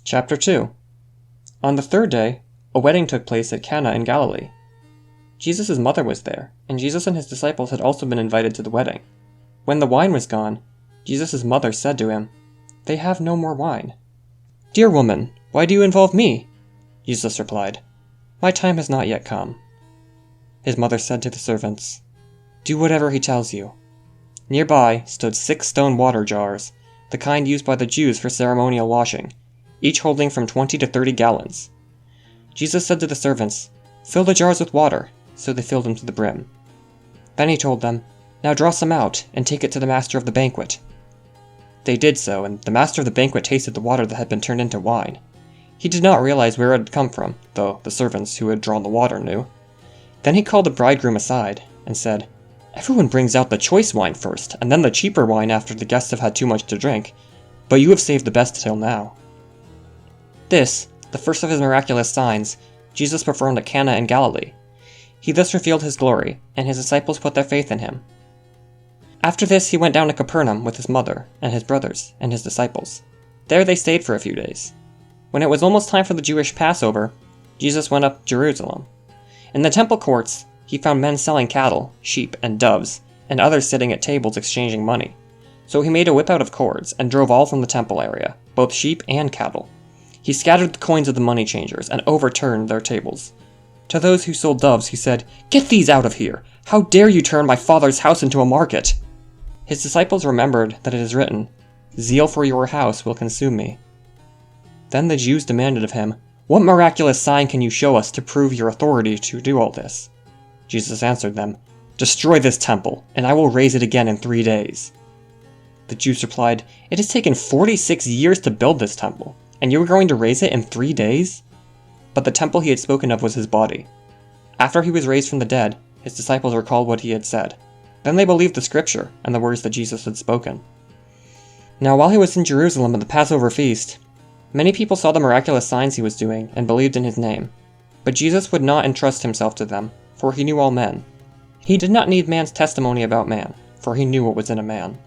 Chapter 2. On the third day, a wedding took place at Cana in Galilee. Jesus' mother was there, and Jesus and his disciples had also been invited to the wedding. When the wine was gone, Jesus' mother said to him, "They have no more wine." "Dear woman, why do you involve me?" Jesus replied, "My time has not yet come." His mother said to the servants, "Do whatever he tells you." Nearby stood 6 stone water jars, the kind used by the Jews for ceremonial washing, each holding from 20 to 30 gallons. Jesus said to the servants, "Fill the jars with water," so they filled them to the brim. Then he told them, "Now draw some out, and take it to the master of the banquet." They did so, and the master of the banquet tasted the water that had been turned into wine. He did not realize where it had come from, though the servants who had drawn the water knew. Then he called the bridegroom aside, and said, "Everyone brings out the choice wine first, and then the cheaper wine after the guests have had too much to drink, but you have saved the best till now." This, the first of his miraculous signs, Jesus performed at Cana in Galilee. He thus revealed his glory, and his disciples put their faith in him. After this he went down to Capernaum with his mother, and his brothers, and his disciples. There they stayed for a few days. When it was almost time for the Jewish Passover, Jesus went up to Jerusalem. In the temple courts, he found men selling cattle, sheep, and doves, and others sitting at tables exchanging money. So he made a whip out of cords, and drove all from the temple area, both sheep and cattle. He scattered the coins of the money changers, and overturned their tables. To those who sold doves he said, "Get these out of here! How dare you turn my father's house into a market?" His disciples remembered that it is written, "Zeal for your house will consume me." Then the Jews demanded of him, "What miraculous sign can you show us to prove your authority to do all this?" Jesus answered them, "Destroy this temple, and I will raise it again in 3 days." The Jews replied, "It has taken 46 years to build this temple, and you are going to raise it in 3 days?" But the temple he had spoken of was his body. After he was raised from the dead, his disciples recalled what he had said. Then they believed the scripture and the words that Jesus had spoken. Now while he was in Jerusalem at the Passover feast, many people saw the miraculous signs he was doing and believed in his name. But Jesus would not entrust himself to them, for he knew all men. He did not need man's testimony about man, for he knew what was in a man.